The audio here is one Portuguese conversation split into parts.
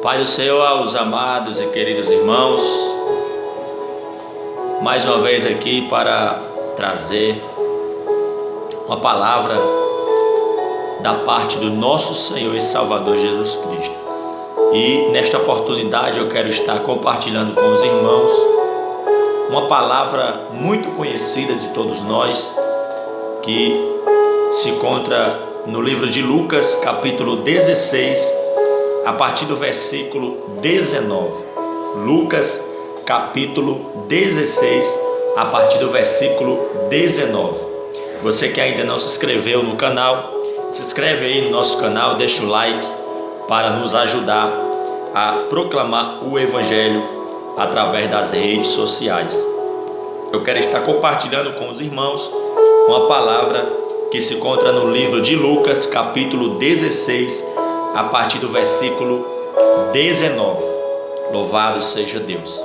Pai do Senhor, aos amados e queridos irmãos, mais uma vez aqui para trazer uma palavra da parte do nosso Senhor e Salvador Jesus Cristo. E nesta oportunidade eu quero estar compartilhando com os irmãos uma palavra muito conhecida de todos nós, que se encontra no livro de Lucas, capítulo 16, a partir do versículo 19. Lucas, capítulo 16, a partir do versículo 19. Você que ainda não se inscreveu no canal, se inscreve aí no nosso canal, deixa o like para nos ajudar a proclamar o Evangelho através das redes sociais. Eu quero estar compartilhando com os irmãos uma palavra que se encontra no livro de Lucas, capítulo 16, a partir do versículo 19. Louvado seja Deus.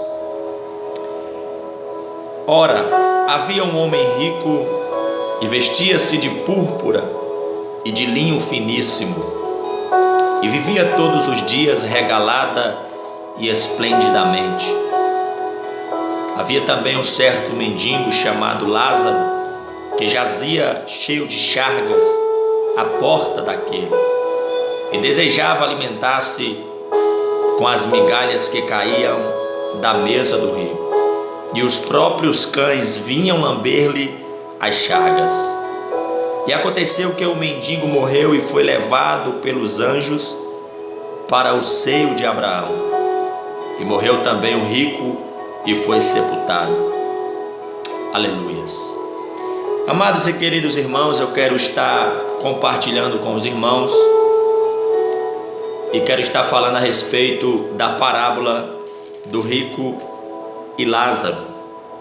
Ora, havia um homem rico e vestia-se de púrpura e de linho finíssimo, e vivia todos os dias regalada e esplendidamente. Havia também um certo mendigo chamado Lázaro, que jazia cheio de chagas à porta daquele, e desejava alimentar-se com as migalhas que caíam da mesa do rico, e os próprios cães vinham lamber-lhe as chagas. E aconteceu que o mendigo morreu e foi levado pelos anjos para o seio de Abraão. E morreu também o rico e foi sepultado. Aleluias. Amados e queridos irmãos, eu quero estar compartilhando com os irmãos e quero estar falando a respeito da parábola do rico e Lázaro.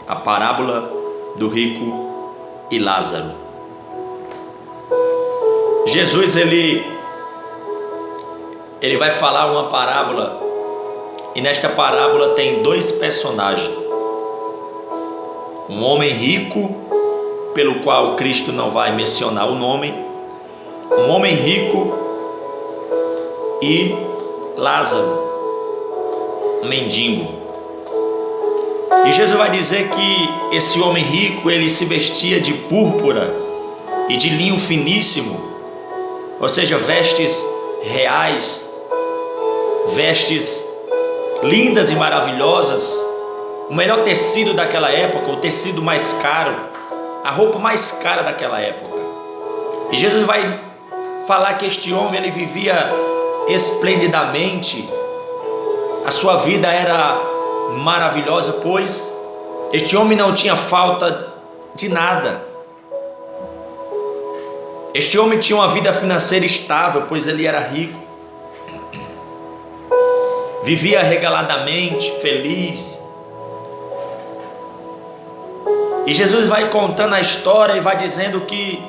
A parábola do rico e Lázaro. Jesus, ele vai falar uma parábola, e nesta parábola tem dois personagens. Um homem rico, pelo qual Cristo não vai mencionar o nome, um homem rico, e Lázaro, um mendigo. E Jesus vai dizer que esse homem rico, ele se vestia de púrpura e de linho finíssimo, ou seja, vestes reais, vestes lindas e maravilhosas, o melhor tecido daquela época, o tecido mais caro, a roupa mais cara daquela época. E Jesus vai falar que este homem, ele vivia esplendidamente, a sua vida era maravilhosa, pois este homem não tinha falta de nada. Este homem tinha uma vida financeira estável, pois ele era rico. Vivia regaladamente, feliz. E Jesus vai contando a história e vai dizendo que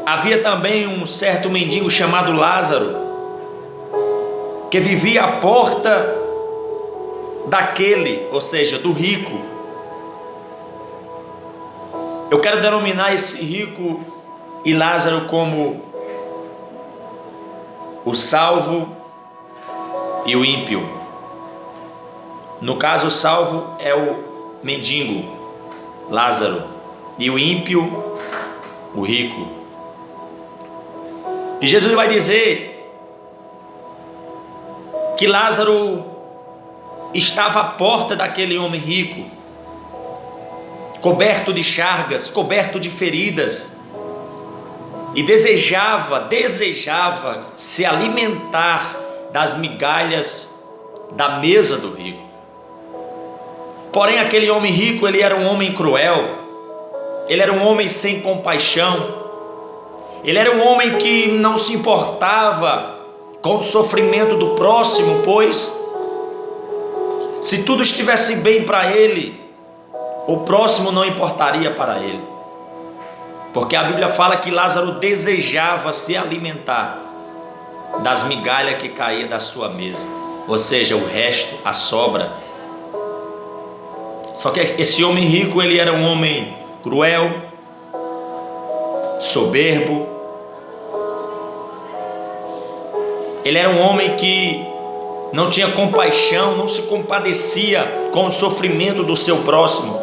havia também um certo mendigo chamado Lázaro, que vivia à porta daquele, ou seja, do rico. Eu quero denominar esse rico e Lázaro como o salvo e o ímpio. No caso, o salvo é o mendigo, Lázaro, e o ímpio, o rico. E Jesus vai dizer que Lázaro estava à porta daquele homem rico, coberto de chagas, coberto de feridas, e desejava se alimentar das migalhas da mesa do rico. Porém, aquele homem rico, ele era um homem cruel, ele era um homem sem compaixão, ele era um homem que não se importava com o sofrimento do próximo, pois se tudo estivesse bem para ele, o próximo não importaria para ele. Porque a Bíblia fala que Lázaro desejava se alimentar das migalhas que caía da sua mesa, ou seja, o resto, a sobra. Só que esse homem rico, ele era um homem cruel, soberbo, Ele era um homem que não tinha compaixão, não se compadecia com o sofrimento do seu próximo.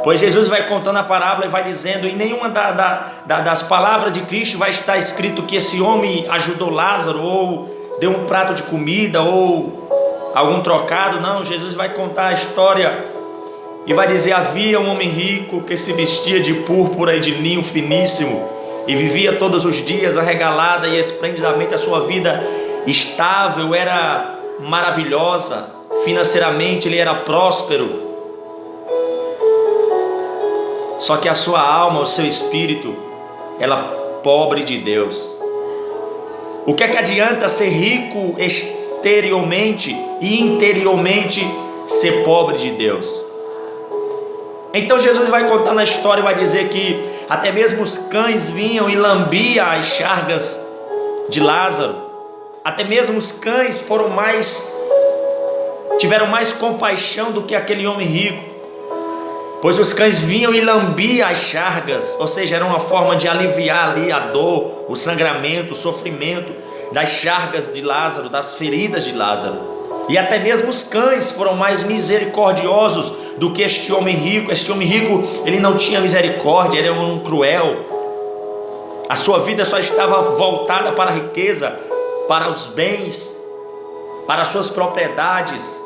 Pois Jesus vai contando a parábola e vai dizendo, em nenhuma das palavras de Cristo vai estar escrito que esse homem ajudou Lázaro, ou deu um prato de comida, ou algum trocado. Não, Jesus vai contar a história e vai dizer: havia um homem rico que se vestia de púrpura e de linho finíssimo e vivia todos os dias arregalada e esplendidamente. A sua vida estável era maravilhosa, financeiramente ele era próspero. Só que a sua alma, o seu espírito, ela pobre de Deus. O que é que adianta ser rico exteriormente e interiormente ser pobre de Deus? Então Jesus vai contar na história e vai dizer que até mesmo os cães vinham e lambiam as chagas de Lázaro. Até mesmo os cães tiveram mais compaixão do que aquele homem rico. Pois os cães vinham e lambiam as chagas, ou seja, era uma forma de aliviar ali a dor, o sangramento, o sofrimento das chagas de Lázaro, das feridas de Lázaro. E até mesmo os cães foram mais misericordiosos do que este homem rico. Este homem rico, ele não tinha misericórdia, ele era um cruel. A sua vida só estava voltada para a riqueza, para os bens, para as suas propriedades.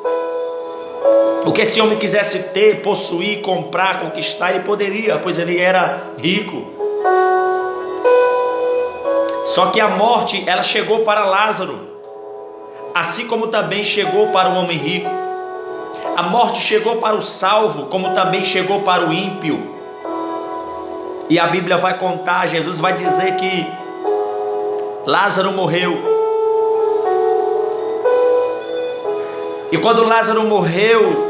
O que esse homem quisesse ter, possuir, comprar, conquistar, ele poderia, pois ele era rico. Só que a morte, ela chegou para Lázaro, assim como também chegou para o homem rico. A morte chegou para o salvo, como também chegou para o ímpio. E a Bíblia vai contar, Jesus vai dizer que Lázaro morreu. E quando Lázaro morreu,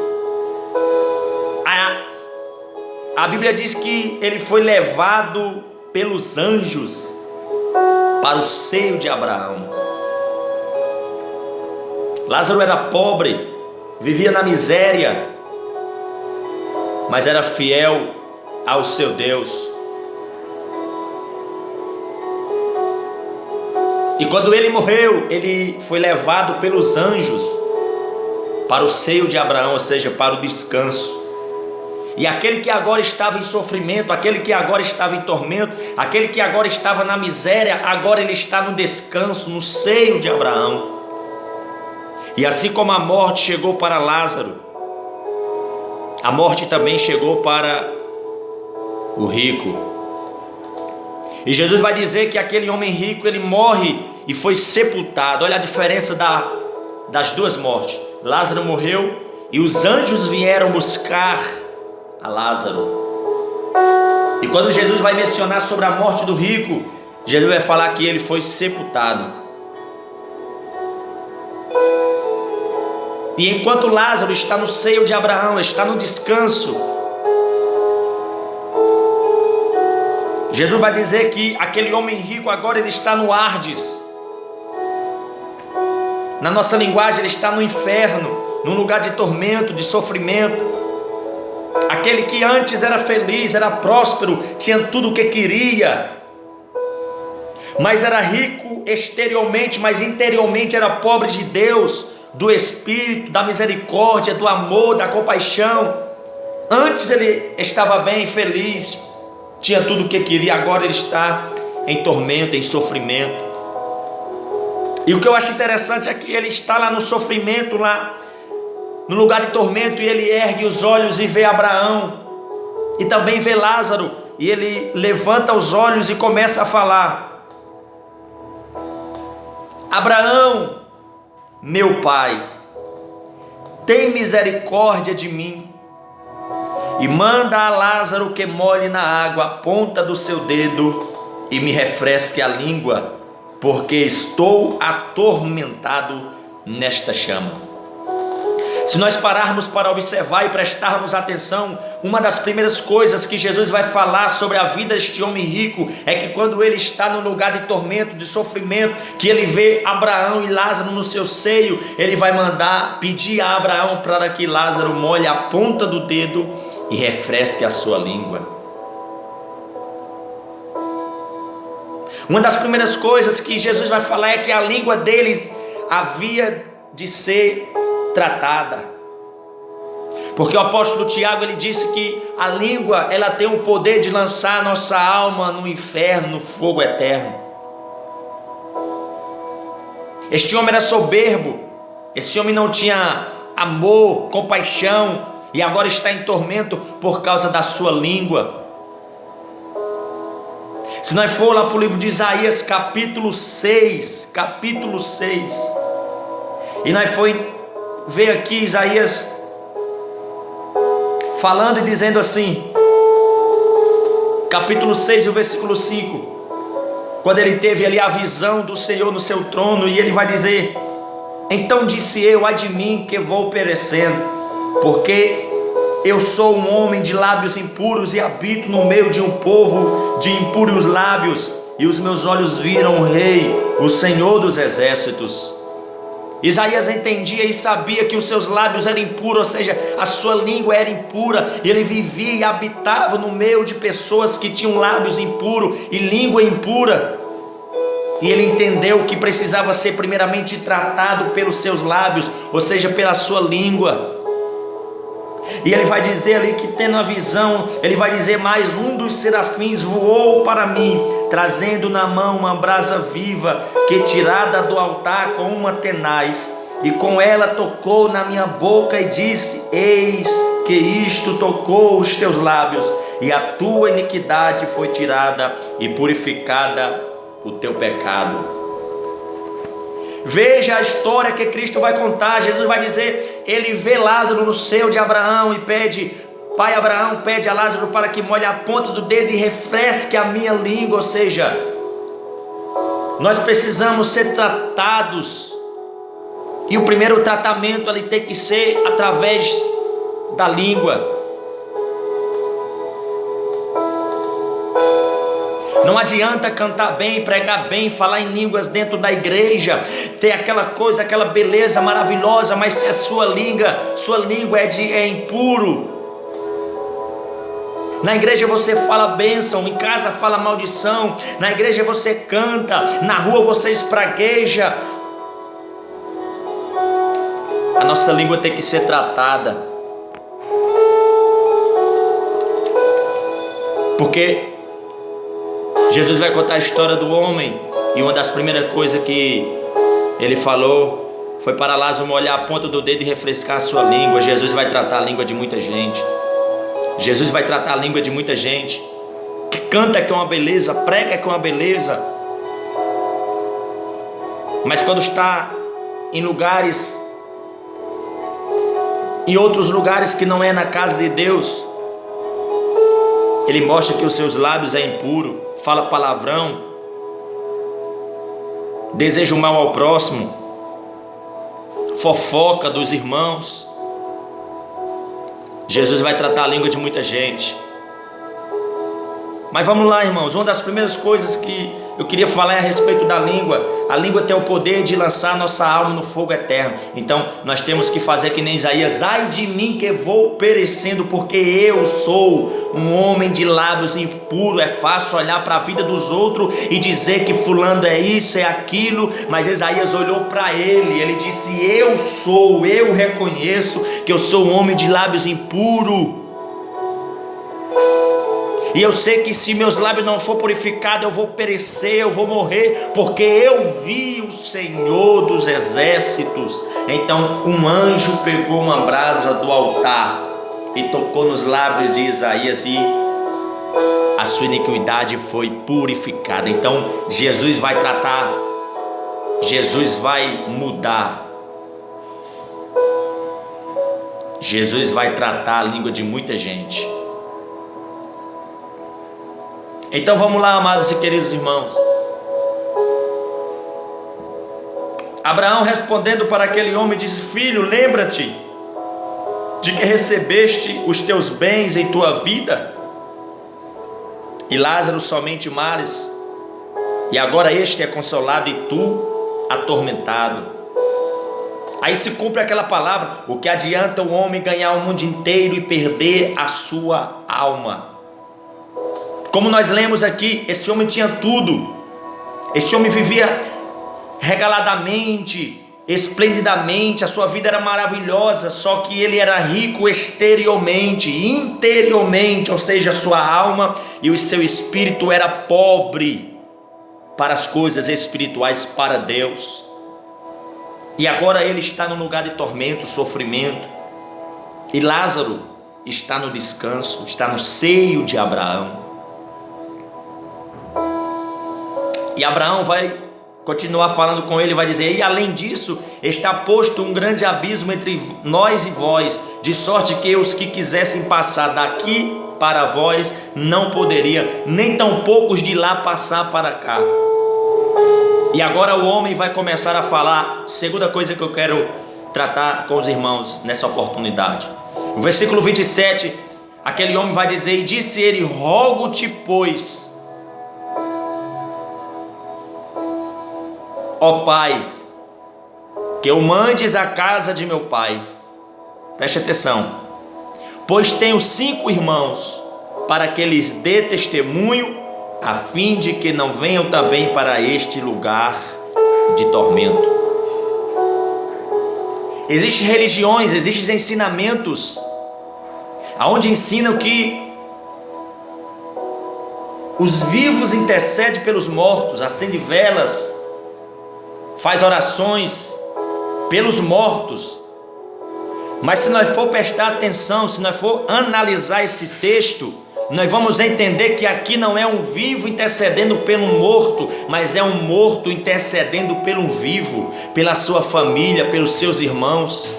a Bíblia diz que ele foi levado pelos anjos para o seio de Abraão. Lázaro era pobre, vivia na miséria, mas era fiel ao seu Deus. E quando ele morreu, ele foi levado pelos anjos para o seio de Abraão, ou seja, para o descanso. E aquele que agora estava em sofrimento, aquele que agora estava em tormento, aquele que agora estava na miséria, agora ele está no descanso, no seio de Abraão. E assim como a morte chegou para Lázaro, a morte também chegou para o rico. E Jesus vai dizer que aquele homem rico, ele morre e foi sepultado. Olha a diferença das duas mortes. Lázaro morreu e os anjos vieram buscar a Lázaro. E quando Jesus vai mencionar sobre a morte do rico, Jesus vai falar que ele foi sepultado. E enquanto Lázaro está no seio de Abraão, está no descanso, Jesus vai dizer que aquele homem rico agora ele está no Hades. Na nossa linguagem, ele está no inferno, num lugar de tormento, de sofrimento. Aquele que antes era feliz, era próspero, tinha tudo o que queria, mas era rico exteriormente, mas interiormente era pobre de Deus, do Espírito, da misericórdia, do amor, da compaixão. Antes ele estava bem, feliz, tinha tudo o que queria, agora ele está em tormento, em sofrimento. E o que eu acho interessante é que ele está lá no sofrimento, lá no lugar de tormento, e ele ergue os olhos e vê Abraão, e também vê Lázaro, e ele levanta os olhos e começa a falar: Abraão, meu pai, tem misericórdia de mim, e manda a Lázaro que molhe na água a ponta do seu dedo e me refresque a língua, porque estou atormentado nesta chama. Se nós pararmos para observar e prestarmos atenção, uma das primeiras coisas que Jesus vai falar sobre a vida deste homem rico é que quando ele está no lugar de tormento, de sofrimento, que ele vê Abraão e Lázaro no seu seio, ele vai pedir a Abraão para que Lázaro molhe a ponta do dedo e refresque a sua língua. Uma das primeiras coisas que Jesus vai falar é que a língua deles havia de ser tratada. Porque o apóstolo Tiago, ele disse que a língua, ela tem o poder de lançar a nossa alma no inferno, no fogo eterno. Este homem era soberbo, esse homem não tinha amor, compaixão, e agora está em tormento por causa da sua língua. Se nós for lá para o livro de Isaías, capítulo 6, e nós foi ver aqui Isaías falando e dizendo assim, capítulo 6, o versículo 5, quando ele teve ali a visão do Senhor no seu trono, e ele vai dizer: então disse eu, ai de mim que vou perecendo, porque eu sou um homem de lábios impuros e habito no meio de um povo de impuros lábios, e os meus olhos viram o Rei, o Senhor dos exércitos. Isaías entendia e sabia que os seus lábios eram impuros, ou seja, a sua língua era impura. Ele vivia e habitava no meio de pessoas que tinham lábios impuros e língua impura. E ele entendeu que precisava ser primeiramente tratado pelos seus lábios, ou seja, pela sua língua. E ele vai dizer ali que, tendo a visão, ele vai dizer: mais um dos serafins voou para mim, trazendo na mão uma brasa viva, que tirada do altar com uma tenaz, e com ela tocou na minha boca e disse: eis que isto tocou os teus lábios, e a tua iniquidade foi tirada e purificada o teu pecado. Veja a história que Cristo vai contar. Jesus vai dizer, ele vê Lázaro no seio de Abraão e pede: pai Abraão, pede a Lázaro para que molhe a ponta do dedo e refresque a minha língua. Ou seja, nós precisamos ser tratados, e o primeiro tratamento ali tem que ser através da língua. Não adianta cantar bem, pregar bem, falar em línguas dentro da igreja, ter aquela coisa, aquela beleza maravilhosa, mas se a sua língua é impuro. Na igreja você fala bênção, em casa fala maldição, na igreja você canta, na rua você espragueja. A nossa língua tem que ser tratada, porque Jesus vai contar a história do homem, e uma das primeiras coisas que ele falou foi para Lázaro molhar a ponta do dedo e refrescar a sua língua. Jesus vai tratar a língua de muita gente. Jesus vai tratar a língua de muita gente que canta que é uma beleza, prega que é uma beleza, mas quando está em outros lugares que não é na casa de Deus, ele mostra que os seus lábios é impuro, fala palavrão, deseja o mal ao próximo, fofoca dos irmãos. Jesus vai tratar a língua de muita gente. Mas vamos lá, irmãos, uma das primeiras coisas que eu queria falar é a respeito da língua. A língua tem o poder de lançar nossa alma no fogo eterno. Então nós temos que fazer que nem Isaías: ai de mim que vou perecendo, porque eu sou um homem de lábios impuros. É fácil olhar para a vida dos outros e dizer que fulano é isso, é aquilo, mas Isaías olhou para ele disse: eu reconheço que eu sou um homem de lábios impuros. E eu sei que se meus lábios não for purificados, eu vou perecer, eu vou morrer, porque eu vi o Senhor dos exércitos. Então um anjo pegou uma brasa do altar e tocou nos lábios de Isaías, e a sua iniquidade foi purificada. Então Jesus vai tratar, Jesus vai mudar, Jesus vai tratar a língua de muita gente. Então vamos lá, amados e queridos irmãos. Abraão, respondendo para aquele homem, disse: filho, lembra-te de que recebeste os teus bens em tua vida, e Lázaro somente males, e agora este é consolado e tu atormentado. Aí se cumpre aquela palavra: o que adianta o homem ganhar o mundo inteiro e perder a sua alma? Como nós lemos aqui, esse homem tinha tudo, Este homem vivia regaladamente, esplendidamente, a sua vida era maravilhosa, só que ele era rico exteriormente, interiormente, ou seja, sua alma e o seu espírito era pobre para as coisas espirituais, para Deus. E agora ele está num lugar de tormento, sofrimento, e Lázaro está no descanso, está no seio de Abraão. E Abraão vai continuar falando com ele, vai dizer: e além disso, está posto um grande abismo entre nós e vós, de sorte que os que quisessem passar daqui para vós não poderiam, nem tampouco os de lá passar para cá. E agora o homem vai começar a falar, segunda coisa que eu quero tratar com os irmãos nessa oportunidade. No versículo 27, aquele homem vai dizer: e disse ele: rogo-te, pois, ó Pai, que eu mandes à casa de meu pai. Preste atenção. Pois tenho 5 irmãos, para que lhes dê testemunho, a fim de que não venham também para este lugar de tormento. Existem religiões, existem ensinamentos, aonde ensinam que os vivos intercedem pelos mortos, acende velas, faz orações pelos mortos. Mas se nós for prestar atenção, se nós for analisar esse texto, nós vamos entender que aqui não é um vivo intercedendo pelo morto, mas é um morto intercedendo pelo vivo, pela sua família, pelos seus irmãos.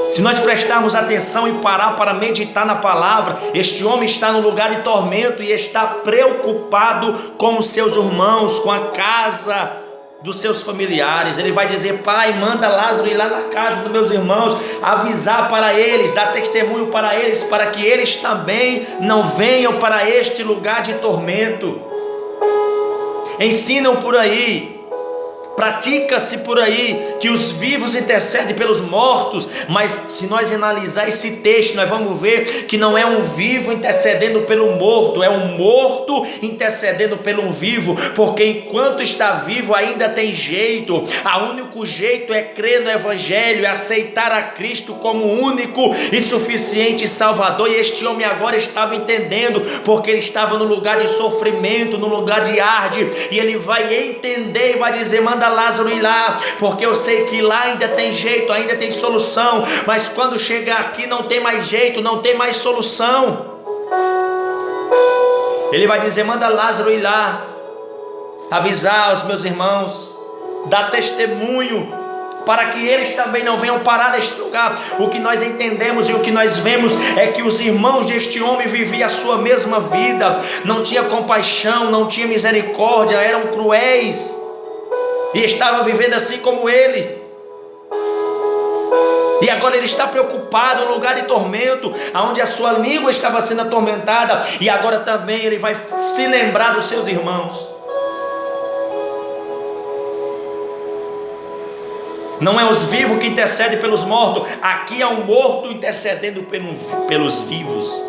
Se nós prestarmos atenção e parar para meditar na palavra, este homem está no lugar de tormento e está preocupado com os seus irmãos, com a casa dos seus familiares. Ele vai dizer: Pai, manda Lázaro ir lá na casa dos meus irmãos, avisar para eles, dar testemunho para eles, para que eles também não venham para este lugar de tormento. Ensinam por aí, pratica-se por aí que os vivos intercedem pelos mortos, mas se nós analisar esse texto, nós vamos ver que não é um vivo intercedendo pelo morto, é um morto intercedendo pelo vivo, porque enquanto está vivo ainda tem jeito. O único jeito é crer no Evangelho, é aceitar a Cristo como único e suficiente Salvador. E este homem agora estava entendendo, porque ele estava no lugar de sofrimento, no lugar de arde, e ele vai entender e vai dizer: manda Lázaro ir lá, porque eu sei que lá ainda tem jeito, ainda tem solução, mas quando chegar aqui não tem mais jeito, não tem mais solução. Ele vai dizer: manda Lázaro ir lá, avisar os meus irmãos, dar testemunho, para que eles também não venham parar neste lugar. O que nós entendemos e o que nós vemos é que os irmãos deste homem viviam a sua mesma vida, não tinha compaixão, não tinha misericórdia, eram cruéis, e estava vivendo assim como ele. E agora ele está preocupado no lugar de tormento, onde a sua língua estava sendo atormentada, e agora também ele vai se lembrar dos seus irmãos. Não é os vivos que intercedem pelos mortos, aqui é um morto intercedendo pelos vivos.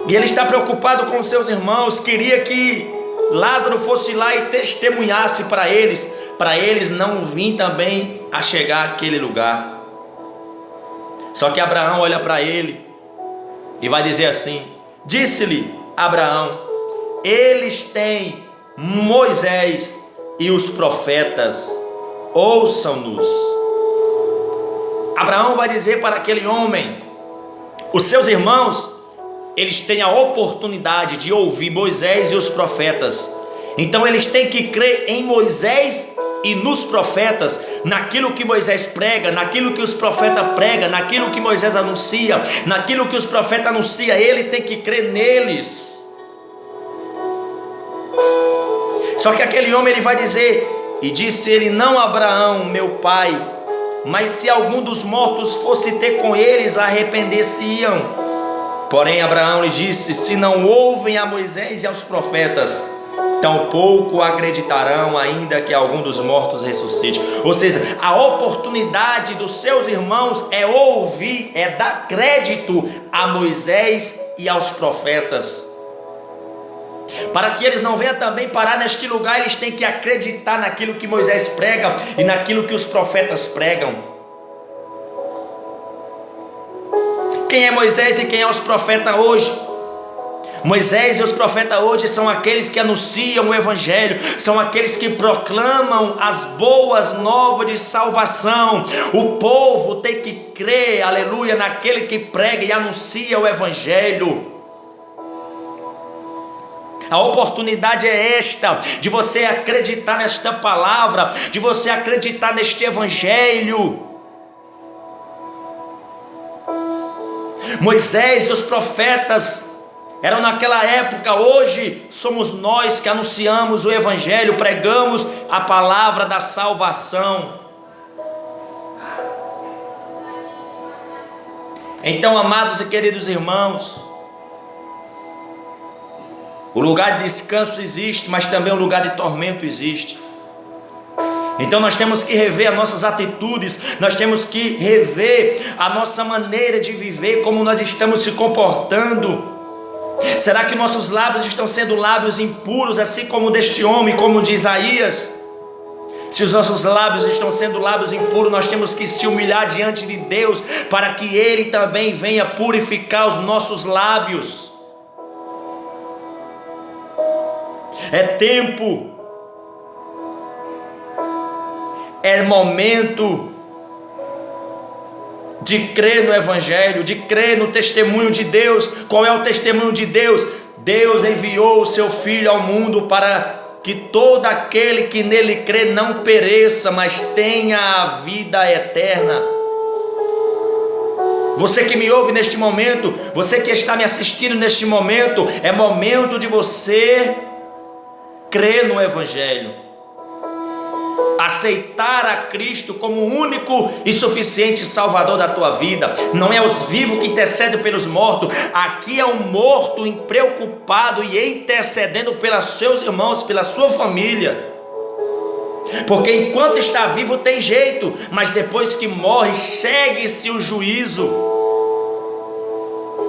E ele está preocupado com os seus irmãos, queria que Lázaro fosse lá e testemunhasse para eles não vir também a chegar àquele lugar. Só que Abraão olha para ele e vai dizer assim: disse-lhe Abraão: eles têm Moisés e os profetas, ouçam-nos. Abraão vai dizer para aquele homem: os seus irmãos, eles têm a oportunidade de ouvir Moisés e os profetas, então eles têm que crer em Moisés e nos profetas, naquilo que Moisés prega, naquilo que os profetas pregam, naquilo que Moisés anuncia, naquilo que os profetas anunciam, ele tem que crer neles. Só que aquele homem, ele vai dizer: e disse ele: não Abraão, meu pai, mas se algum dos mortos fosse ter com eles, arrepender-se-iam. Porém Abraão lhe disse: se não ouvem a Moisés e aos profetas, tampouco acreditarão, ainda que algum dos mortos ressuscite. Ou seja, a oportunidade dos seus irmãos é ouvir, é dar crédito a Moisés e aos profetas. Para que eles não venham também parar neste lugar, eles têm que acreditar naquilo que Moisés prega e naquilo que os profetas pregam. Quem é Moisés e quem é os profetas hoje? Moisés e os profetas hoje são aqueles que anunciam o Evangelho, são aqueles que proclamam as boas novas de salvação. O povo tem que crer, aleluia, naquele que prega e anuncia o Evangelho. A oportunidade é esta, de você acreditar nesta palavra, de você acreditar neste Evangelho. Moisés e os profetas eram naquela época, hoje somos nós que anunciamos o Evangelho, pregamos a palavra da salvação. Então, amados e queridos irmãos, o lugar de descanso existe, mas também o lugar de tormento existe. Então nós temos que rever as nossas atitudes, nós temos que rever a nossa maneira de viver, como nós estamos se comportando. Será que nossos lábios estão sendo lábios impuros, assim como deste homem, como de Isaías? Se os nossos lábios estão sendo lábios impuros, nós temos que se humilhar diante de Deus, para que Ele também venha purificar os nossos lábios. É tempo, é momento de crer no Evangelho, de crer no testemunho de Deus. Qual é o testemunho de Deus? Deus enviou o seu Filho ao mundo para que todo aquele que nele crê não pereça, mas tenha a vida eterna. Você que me ouve neste momento, você que está me assistindo neste momento, é momento de você crer no Evangelho, aceitar a Cristo como o único e suficiente Salvador da tua vida. Não é os vivos que intercedem pelos mortos, aqui é um morto preocupado e intercedendo pelos seus irmãos, pela sua família. Porque enquanto está vivo tem jeito, mas depois que morre, segue-se o juízo.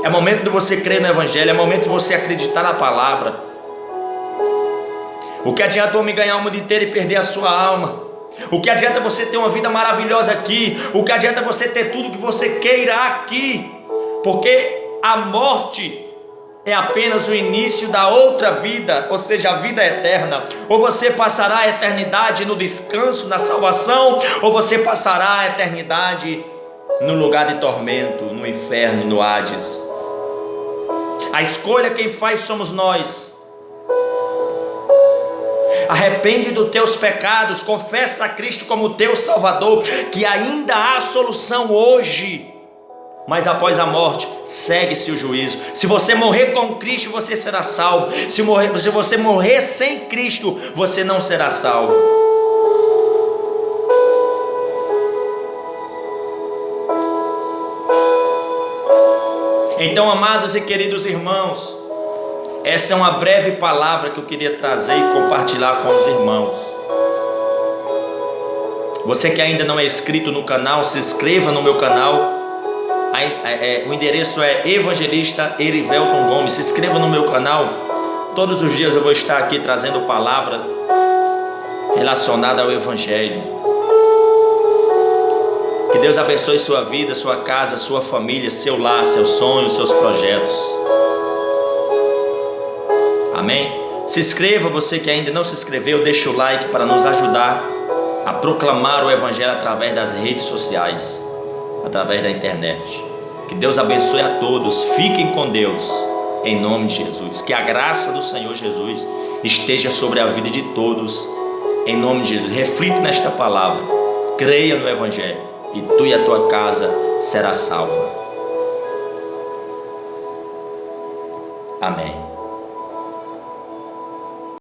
É momento de você crer no Evangelho, é momento de você acreditar na palavra. O que adianta o homem ganhar o mundo inteiro e perder a sua alma? O que adianta você ter uma vida maravilhosa aqui? O que adianta você ter tudo que você queira aqui? Porque a morte é apenas o início da outra vida, ou seja, a vida eterna. Ou você passará a eternidade no descanso, na salvação, ou você passará a eternidade no lugar de tormento, no inferno, no Hades. A escolha quem faz somos nós. Arrepende dos teus pecados, confessa a Cristo como teu Salvador, que ainda há solução hoje, mas após a morte segue-se o juízo. Se você morrer com Cristo, você será salvo. Se você morrer sem Cristo, você não será salvo. Então, amados e queridos irmãos, essa é uma breve palavra que eu queria trazer e compartilhar com os irmãos. Você que ainda não é inscrito no canal, se inscreva no meu canal. O endereço é Evangelista Erivelton Gomes. Se inscreva no meu canal. Todos os dias eu vou estar aqui trazendo palavra relacionada ao Evangelho. Que Deus abençoe sua vida, sua casa, sua família, seu lar, seus sonhos, seus projetos. Amém? Se inscreva, você que ainda não se inscreveu, deixa o like para nos ajudar a proclamar o Evangelho através das redes sociais, através da internet. Que Deus abençoe a todos, fiquem com Deus, em nome de Jesus. Que a graça do Senhor Jesus esteja sobre a vida de todos, em nome de Jesus. Reflita nesta palavra, creia no Evangelho, e tu e a tua casa será salva. Amém.